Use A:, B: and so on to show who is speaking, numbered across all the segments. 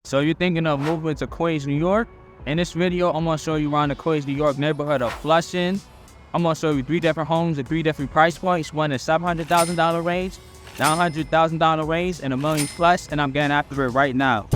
A: So you're thinking of moving to Queens, New York? In this video, I'm gonna show you around the Queens, New York neighborhood of Flushing. I'm gonna show you 3 different homes at 3 different price points. One is $700,000 range, $900,000 range, and $1 million plus, and I'm getting after it right now.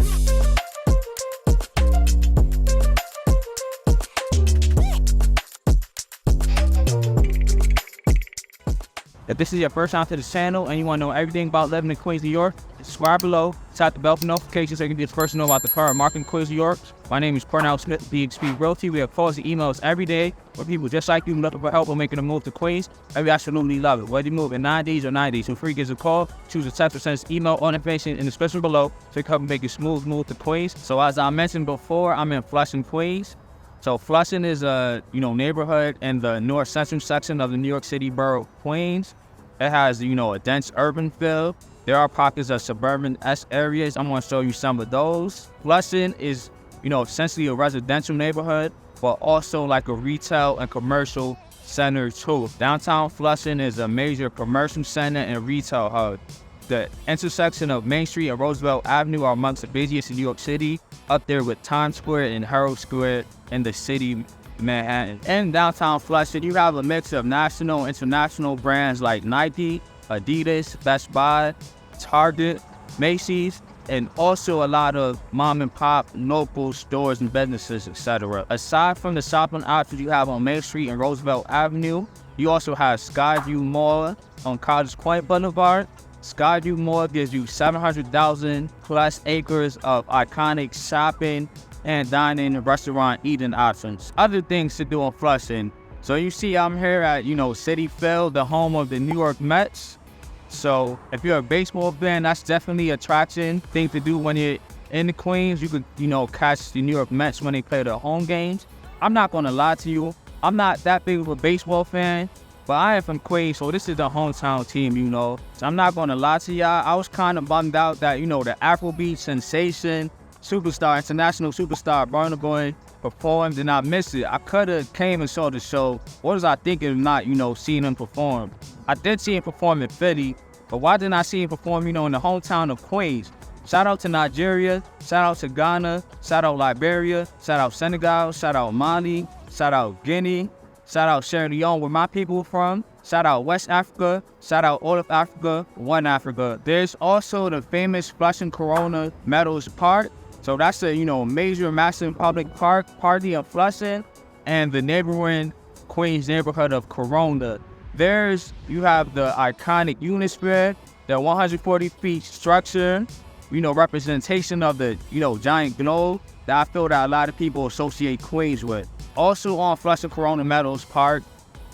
A: If this is your first time to the channel and you want to know everything about living in Queens, New York, subscribe below, tap the bell for notifications so you can be the first to know about the current market in Queens, New York. My name is Cornell Smith, BXP Realty. We have calls and emails every day where people just like you looking for help on making a move to Queens, and we absolutely love it. Whether you move in 9 days or 90 days, so free gives a call, choose a text or send us email or information in the description below so you can help make a smooth move to Queens. So as I mentioned before, I'm in Flushing, Queens. So Flushing is a neighborhood in the north central section of the New York City borough of Queens. It has, a dense urban feel. There are pockets of suburban-esque areas. I'm going to show you some of those. Flushing is, essentially a residential neighborhood, but also like a retail and commercial center too. Downtown Flushing is a major commercial center and retail hub. The intersection of Main Street and Roosevelt Avenue are amongst the busiest in New York City, up there with Times Square and Herald Square in the city Manhattan. In downtown Flushing, you have a mix of national and international brands like Nike, Adidas, Best Buy, Target, Macy's, and also a lot of mom and pop local stores and businesses, etc. Aside from the shopping options you have on Main Street and Roosevelt Avenue, you also have Skyview Mall on College Point Boulevard. Skyview Mall gives you 700,000 plus acres of iconic shopping and dining and restaurant eating options. Other things to do in Flushing. So you see I'm here at, Citi Field, the home of the New York Mets. So if you're a baseball fan, that's definitely an attraction thing to do when you're in the Queens. You could, catch the New York Mets when they play their home games. I'm not gonna lie to you, I'm not that big of a baseball fan, but I am from Queens, so this is the hometown team, So I'm not gonna lie to y'all, I was kind of bummed out that, the Afrobeat sensation, international superstar Burna Boy performed, and I missed it. I could have came and saw the show. What was I thinking of not, seeing him perform? I did see him perform in Philly, but why didn't I see him perform, in the hometown of Queens? Shout out to Nigeria, shout out to Ghana, shout out Liberia, shout out Senegal, shout out Mali, shout out Guinea, shout out Sierra Leone, where my people are from. Shout out West Africa, shout out all of Africa, One Africa. There's also the famous Flushing Corona Meadows Park. So that's a, major, massive public party of Flushing and the neighboring Queens neighborhood of Corona. You have the iconic Unisphere, the 140 feet structure, representation of the, giant globe that I feel that a lot of people associate Queens with. Also on Flushing Corona Meadows Park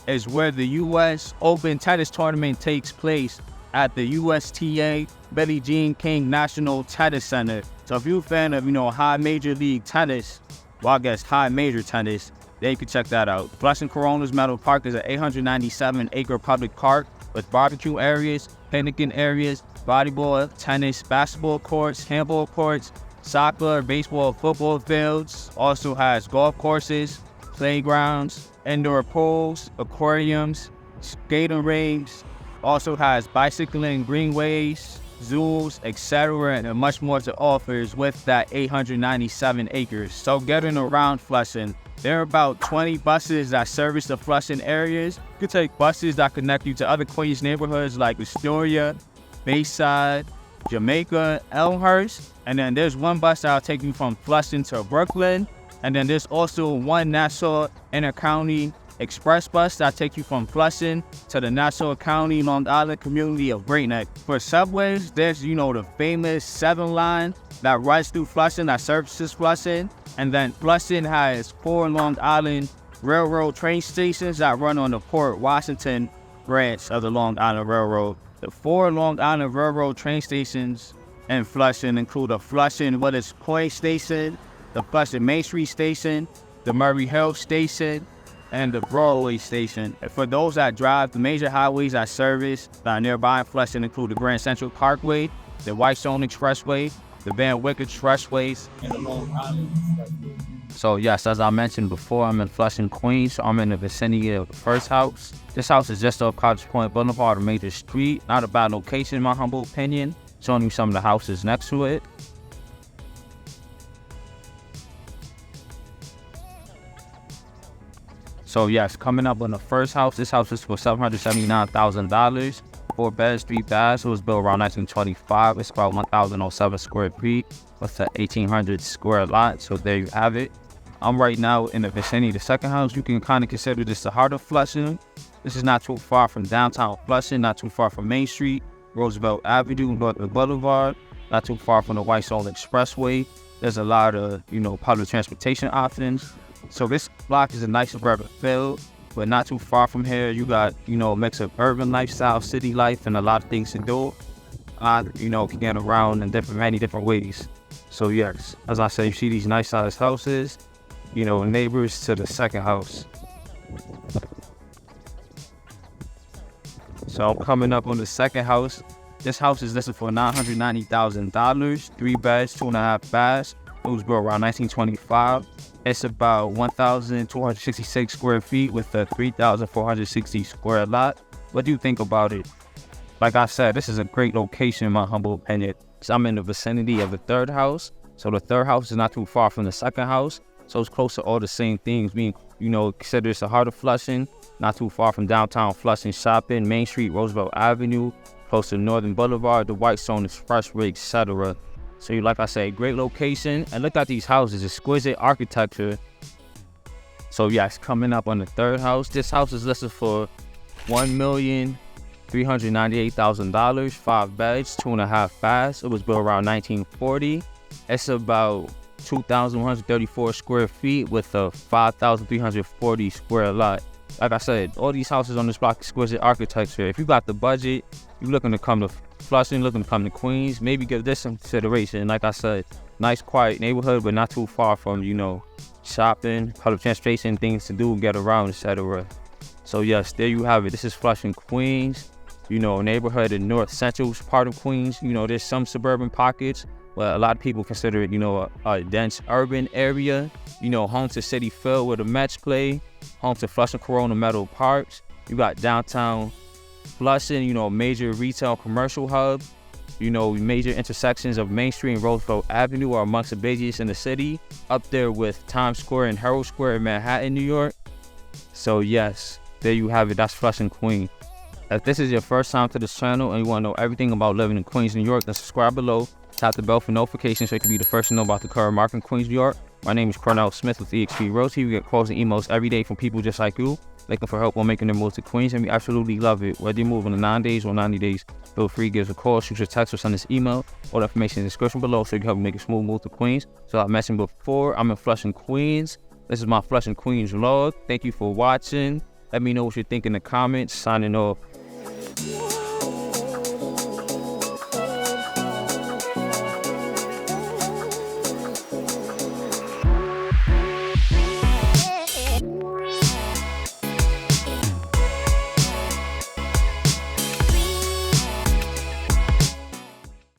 A: is where the U.S. Open tennis tournament takes place at the USTA Billie Jean King National Tennis Center. So if you're a fan of, high major league tennis, well, I guess high major tennis, then you can check that out. Flushing Corona's Meadow Park is an 897-acre public park with barbecue areas, picnicking areas, volleyball, tennis, basketball courts, handball courts, soccer, baseball, football fields. Also has golf courses, playgrounds, indoor pools, aquariums, skating rinks. Also has bicycling greenways, zoos, etc., and much more to offers with that 897 acres. So getting around Flushing, there are about 20 buses that service the Flushing areas. You can take buses that connect you to other Queens neighborhoods like Astoria, Bayside, Jamaica, Elmhurst, and then there's one bus that'll take you from Flushing to Brooklyn, and then there's also one Nassau Intercounty Express bus that takes you from Flushing to the Nassau County, Long Island community of Great Neck. For subways, there's, the famous 7 line that runs through Flushing, that services Flushing. And then Flushing has 4 Long Island Railroad train stations that run on the Port Washington branch of the Long Island Railroad. The 4 Long Island Railroad train stations in Flushing include the Flushing Willis Point Station, the Flushing Main Street Station, the Murray Hill Station, and the Broadway Station. And for those that drive, the major highways that service that are nearby in Flushing include the Grand Central Parkway, the Whitestone Expressway, the Van Wyck Expressways, and the Long Island Expressway. So yes, as I mentioned before, I'm in Flushing, Queens. So I'm in the vicinity of the first house. This house is just off College Point Boulevard, a major street. Not a bad location in my humble opinion. Showing you some of the houses next to it. So yes, coming up on the first house, this house is for $779,000. 4 beds, 3 baths. It was built around 1925. It's about 1,007 square feet with an 1,800 square lot. So there you have it. I'm right now in the vicinity of the second house. You can kind of consider this the heart of Flushing. This is not too far from downtown Flushing, not too far from Main Street, Roosevelt Avenue, Northwood Boulevard, not too far from the Whitestone Expressway. There's a lot of, public transportation options. So this block is a nice suburban feel, but not too far from here. You got, a mix of urban lifestyle, city life, and a lot of things to do. Can get around in many different ways. So yes, as I said, you see these nice sized houses, neighbors to the second house. So I'm coming up on the second house. This house is listed for $990,000, 3 beds, 2.5 baths. It was built around 1925. It's about 1,266 square feet with a 3,460 square lot. What do you think about it? Like I said, this is a great location in my humble opinion. So I'm in the vicinity of the third house. So the third house is not too far from the second house. So it's close to all the same things. Being, consider it's the heart of Flushing, not too far from downtown Flushing shopping, Main Street, Roosevelt Avenue, close to Northern Boulevard, the Whitestone Expressway, etc. So like I say, great location. And look at these houses, exquisite architecture. So yes, coming up on the third house. This house is listed for $1,398,000, 5 beds, 2.5 baths. It was built around 1940. It's about 2,134 square feet with a 5,340 square lot. Like I said, all these houses on this block, exquisite architecture. If you got the budget, you're looking to come to Flushing, looking to come to Queens, maybe give this some consideration. Like I said, nice quiet neighborhood, but not too far from, shopping, public transportation, things to do, get around, etc. So yes, there you have it. This is Flushing, Queens. Neighborhood in north central part of Queens. There's some suburban pockets, but a lot of people consider it, a dense urban area. Home to City Field where the Mets play, home to Flushing Corona Meadow Parks. You got downtown Flushing, major retail commercial hub. Major intersections of Main Street and Roosevelt Avenue are amongst the busiest in the city. Up there with Times Square and Herald Square in Manhattan, New York. So yes, there you have it. That's Flushing, Queens. If this is your first time to this channel and you want to know everything about living in Queens, New York, then subscribe below. Tap the bell for notifications so you can be the first to know about the current market in Queens, New York. My name is Cornell Smith with eXp Realty. We get calls and emails every day from people just like you, looking for help on making their move to Queens, and we absolutely love it. Whether you're moving in 9 days or 90 days, feel free to give us a call, shoot us a text, or send us an email. All the information in the description below so you can help me make a smooth move to Queens. So like I mentioned before, I'm in Flushing, Queens. This is my Flushing, Queens vlog. Thank you for watching. Let me know what you think in the comments. Signing off.